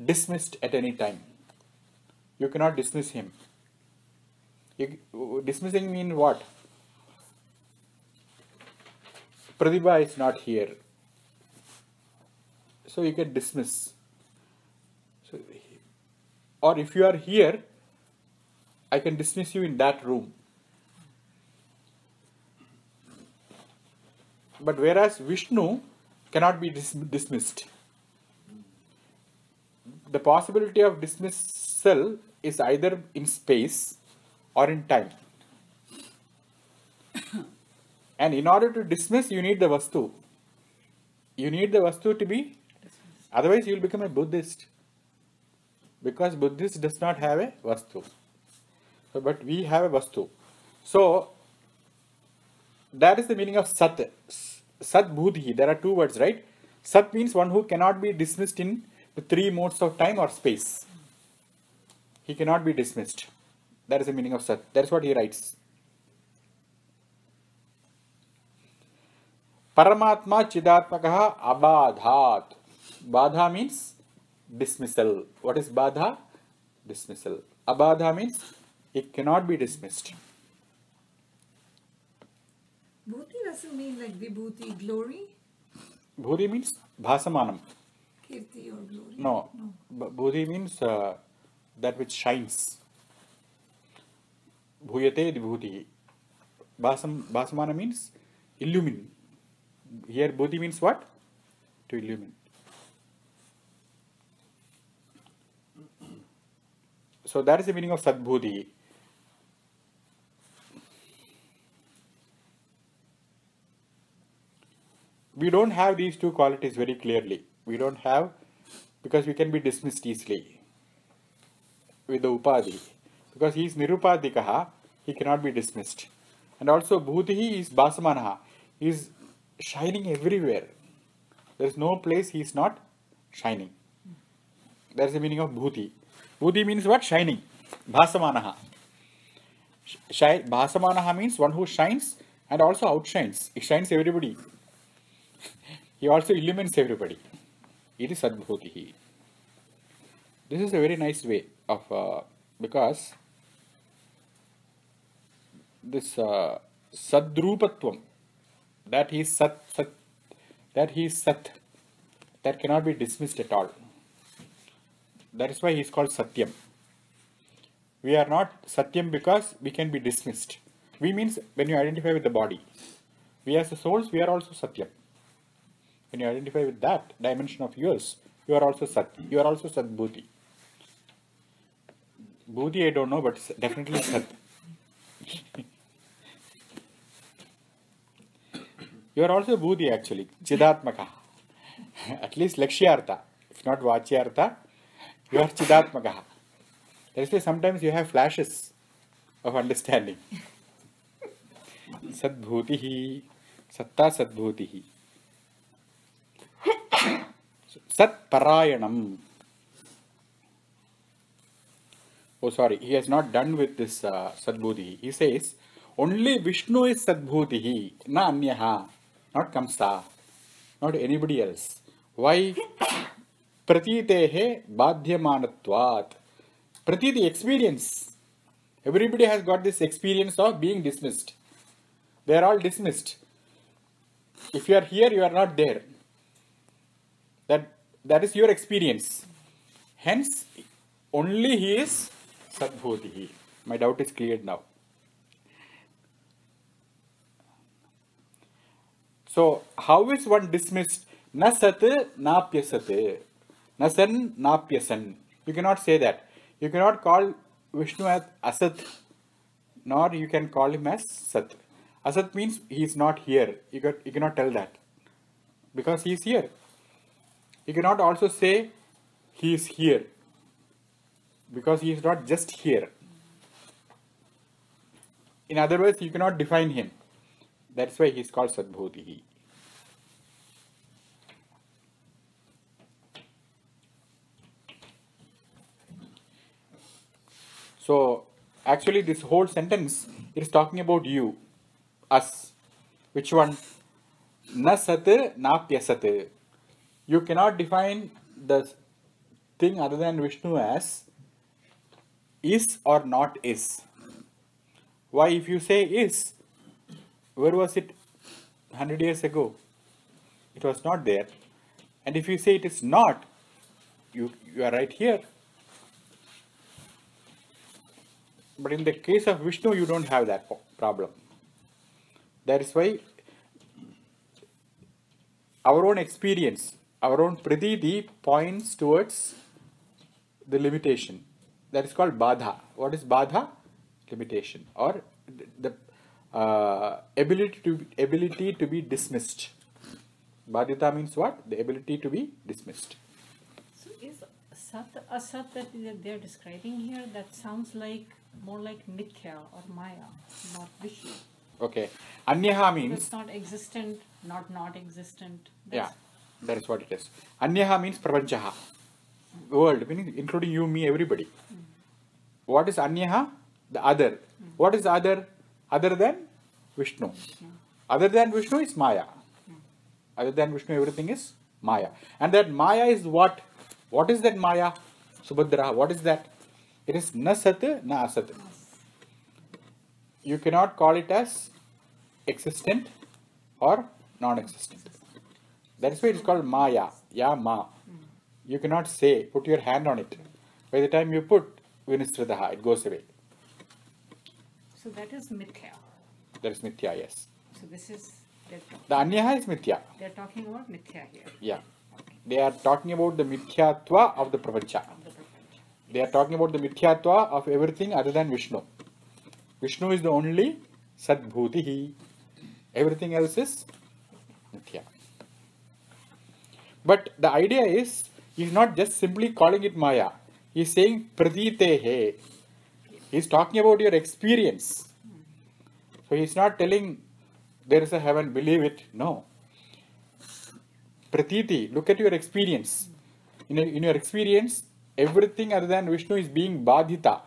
dismissed at any time. You cannot dismiss him. Dismissing means what? Pratibha is not here. So you can dismiss. So, or if you are here, I can dismiss you in that room. But whereas Vishnu cannot be dismissed. The possibility of dismissal is either in space or in time. And in order to dismiss, you need the vastu. You need the vastu to be, otherwise you will become a Buddhist. Because Buddhist does not have a vastu. So, but we have a vastu. So, that is the meaning of sat. Sat bhuti. There are two words, right? Sat means one who cannot be dismissed in the three modes of time or space. He cannot be dismissed. That is the meaning of sat. That is what he writes. Paramatma chidatmakaha abadhat. Badha means dismissal. What is badha? Dismissal. Abadha means it cannot be dismissed. Bhuti doesn't mean like vibhuti, glory. Bhuti means bhasamanam. Kirti or glory. No. Bhuti means that which shines. Bhuyate vibhuti. Bhasamana means illumine. Here bhuti means what? To illumine. So that is the meaning of sadbhuti. We don't have these two qualities very clearly. We don't have, because we can be dismissed easily with the upadhi. Because he is nirupadikaha, he cannot be dismissed. And also bhutihi is bhasamanaha. He is shining everywhere. There is no place he is not shining. That is the meaning of bhuti. Bhuti means what? Shining. Bhasamanaha. Bhasamanaha means one who shines and also outshines. He shines everybody. He also illumines everybody. It is Sadbhutihi. This is a very nice way of, because this Sadrupatvam, that he is Sat, that cannot be dismissed at all. That is why he is called Satyam. We are not Satyam because we can be dismissed. We means when you identify with the body. We as the souls, we are also Satyam. When you identify with that dimension of yours, you are also Sat. You are also Sadbhuti. Bhuti I don't know, but definitely Sat. You are also Bhuti actually, Chidatmaka. At least Lakshyartha. If not Vachyartha, you are Chidatmaka. That is why sometimes you have flashes of understanding. Sadbhutihi, Satta Sadbhutihi. Sat Parayanam. Oh, sorry, he has not done with this Sadbhutihi. He says, only Vishnu is Sadbhutihi, na Anyaha, not Kamsa, not anybody else. Why? Pratitehe Badhyamanatvat. Pratiti, experience. Everybody has got this experience of being dismissed. They are all dismissed. If you are here, you are not there. That is your experience. Hence, only he is Sadbhutihi. My doubt is cleared now. So, how is one dismissed? Na sat napyasat. Na san napyasan. You cannot say that. You cannot call Vishnu as Asat, nor you can call him as Sat. Asat means he is not here. You cannot tell that. Because he is here. You cannot also say he is here. Because he is not just here. In other words, you cannot define him. That's why he is called Sadbhutihi. So, actually this whole sentence is talking about you, us. Which one? Na sat napyasat. You cannot define the thing other than Vishnu as is or not is. Why? If you say is, where was it 100 years ago? It was not there. And if you say it is not, you are right here. But in the case of Vishnu, you don't have that problem. That is why our own experience, our own pratiti points towards the limitation. That is called badha. What is badha? Limitation, or the ability to be dismissed. Badhita means what? The ability to be dismissed. So is Sat Asat that they are describing here, that sounds like more like Mithya or Maya, not Vishnu. Okay. Anyaha So means, it's not existent, not existent. yeah, that is what it is. Anyaha means prapanchaha. World, meaning including you, me, everybody. What is Anyaha? The other. What is the other? Other than Vishnu. Other than Vishnu is Maya. Other than Vishnu, everything is Maya. And that Maya is what? What is that Maya? Subhadra, what is that? It is na sat, na asat. You cannot call it as existent or non-existent. That is why it is called Maya. Ya ma. You cannot say, put your hand on it. By the time you put Vinisthradaha, it goes away. So that is Mithya. That is Mithya, yes. So this is, The Anyaha is Mithya. they're talking about Mithya here. Yeah. They are talking about the Mithyatva of the Prapancha. Of the Prapancha. They are talking about the Mithyatva of everything other than Vishnu. Vishnu is the only Sadbhutihi. Everything else is Mithya. But the idea is, he is not just simply calling it Maya. He is saying Pratitehe. He is talking about your experience. So he is not telling there is a heaven, believe it. No. Pratiti, look at your experience. In your experience, everything other than Vishnu is being badhita.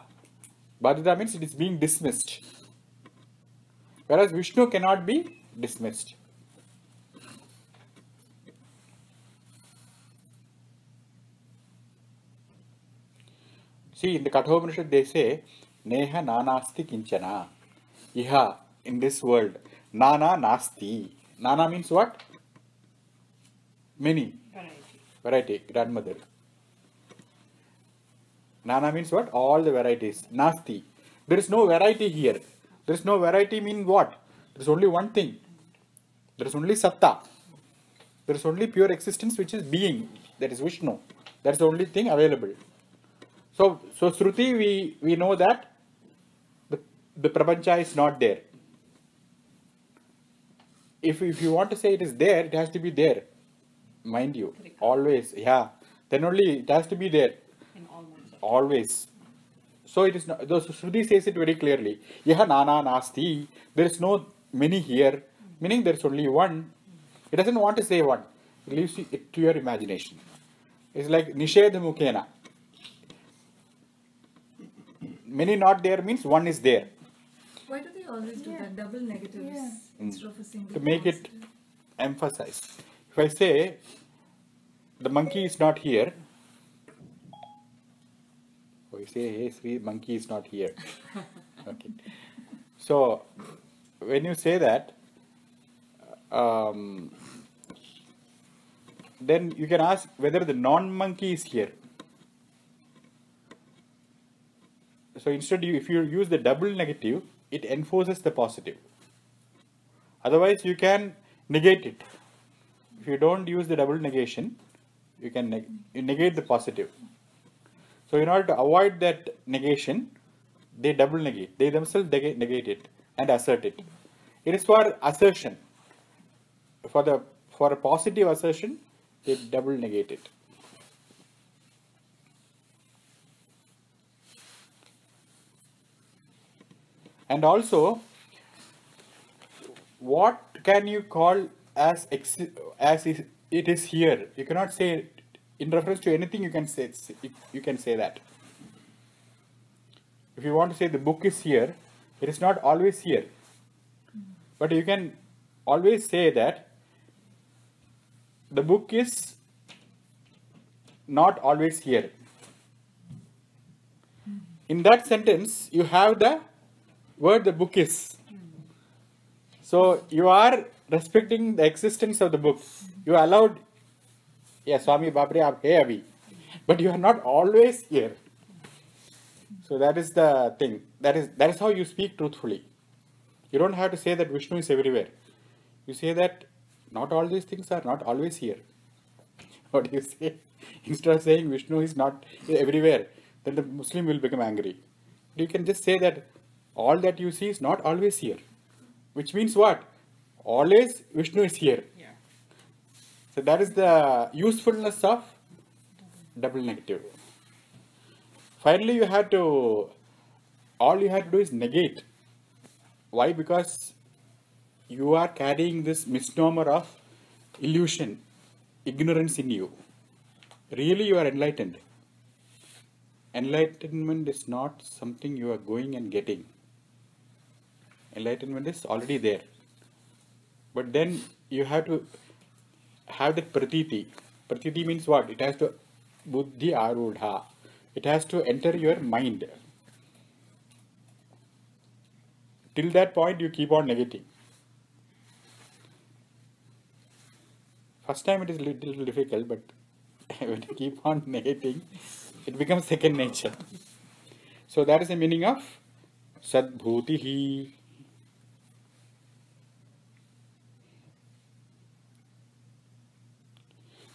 Badhita means it is being dismissed. Whereas Vishnu cannot be dismissed. See, in the Kathopanishad they say, Neha nanasti kinchana. Iha, in this world. Nana nasti. Nana means what? Many. Variety. Grandmother. Nana means what? All the varieties. Nasti. There is no variety here. There is no variety mean what? There is only one thing. There is only Satta. There is only pure existence which is being. That is Vishnu. That is the only thing available. So Shruti, we know that the Prapancha is not there. If you want to say it is there, it has to be there. Mind you. Always. Yeah. Then only it has to be there. Always. So it is not. Shruti says it very clearly. Yaha nana nasti. There is no many here. Meaning there is only one. It doesn't want to say one. It leaves it to your imagination. It's like Nishedha Mukhena. Many not there means one is there. Why do they always do that? Double negatives instead of a single To make it positive? emphasize. If I say the monkey is not here, or you say, hey Sri, monkey is not here. Okay. So when you say that, then you can ask whether the non-monkey is here. So instead, if you use the double negative, it enforces the positive. Otherwise, you can negate it. If you don't use the double negation, you can you negate the positive. So in order to avoid that negation, they double negate. They themselves negate it and assert it. It is for assertion. For a positive assertion, they double negate it. And also, what can you call as it is here? You cannot say in reference to anything. You can say that. If you want to say the book is here, it is not always here. But you can always say that the book is not always here. In that sentence, you have the word the book is. So you are respecting the existence of the book. You are allowed, yeah, Swami Babri, aap hai abhi. But you are not always here. So that is the thing. That is how you speak truthfully. You don't have to say that Vishnu is everywhere. You say that not all these things are not always here. What do you say? Instead of saying Vishnu is not everywhere, then the Muslim will become angry. You can just say that all that you see is not always here. Which means what? Always Vishnu is here. Yeah. So that is the usefulness of double negative. Finally, all you have to do is negate. Why? Because you are carrying this misnomer of illusion, ignorance in you. Really, you are enlightened. Enlightenment is not something you are going and getting. Enlightenment is already there. But then you have to have that pratiti. Pratiti means what? It has to buddhi arudha. It has to enter your mind. Till that point, you keep on negating. First time it is a little difficult, but when you keep on negating, it becomes second nature. So that is the meaning of sadbhutihi.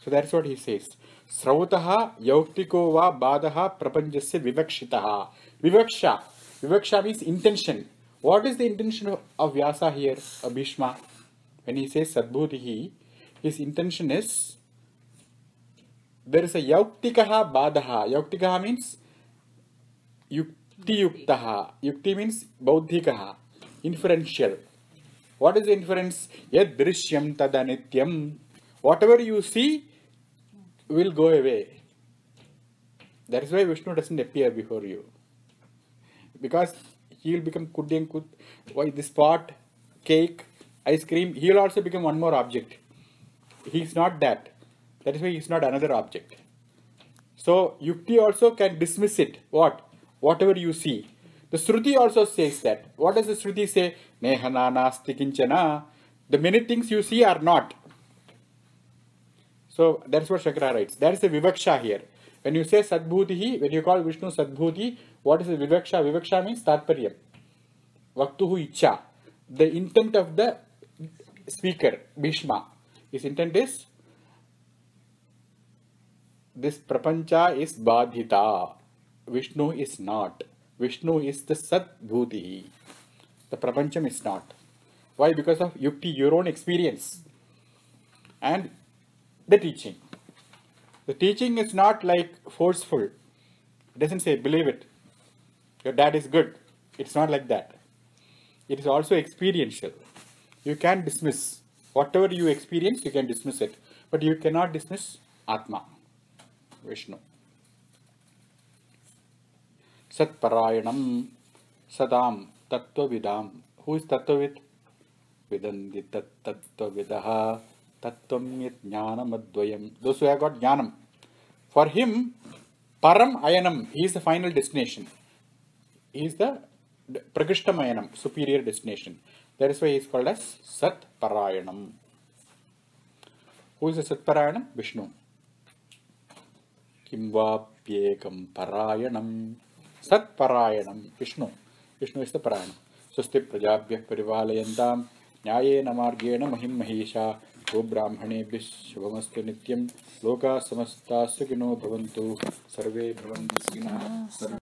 So that's what he says. Srautaha yautiko va badaha prapanjasya vivakshitaha. Vivaksha. Vivaksha means intention. What is the intention of Vyasa here, of Bhishma? When he says sadbhutihi, his intention is there is a yautikaha badaha. Yautikaha means yukti yuktaha. Yukti means bauddhikaha, inferential. What is the inference? Yad drishyam tad anityam. Whatever you see will go away. That is why Vishnu doesn't appear before you. Because he will become kuddi and kud. Why this pot, cake, ice cream, he will also become one more object. He is not that. That is why he is not another object. So Yukti also can dismiss it. What? Whatever you see. The Shruti also says that. What does the Shruti say? Nehana nasti kinchana. The many things you see are not. So that's what Shankara writes. That is the Vivaksha here. When you say Sadbhutihi, when you call Vishnu Sadbhuti, what is the Vivaksha? Vivaksha means Tatparyam. Vaktuhu Icha. The intent of the speaker, Bhishma. His intent is, this Prapancha is Badhita. Vishnu is not. Vishnu is the Sadbhuti. The Prapancham is not. Why? Because of Yukti, your own experience. And the teaching. The teaching is not like forceful. It doesn't say, believe it. Your dad is good. It's not like that. It is also experiential. You can dismiss. Whatever you experience, you can dismiss it. But you cannot dismiss Atma, Vishnu. Sat Parayanam Sadam Tattva Vidam. Who is Tattva Vid? Vidandi Tattva Vidaha Tattvam Yat Jnanam Advayam. Those who have got Jnanam. For him, Param Ayanam, he is the final destination. He is the Prakishtam Ayanam, superior destination. That is why he is called as Sat Parayanam. Who is the Sat Parayanam? Vishnu. Kimvapyekam Parayanam. Sat Parayanam. Vishnu. Vishnu is the Parayanam. Swasti Prajabhyah Parivalayantam. Nyayena Margena Mahim Mahisha. Go Brahmanebhyish Shubhamastu Nityam. Loka Samasta Sukhino Bhavantu. Sarve Bhavantu Sukhina.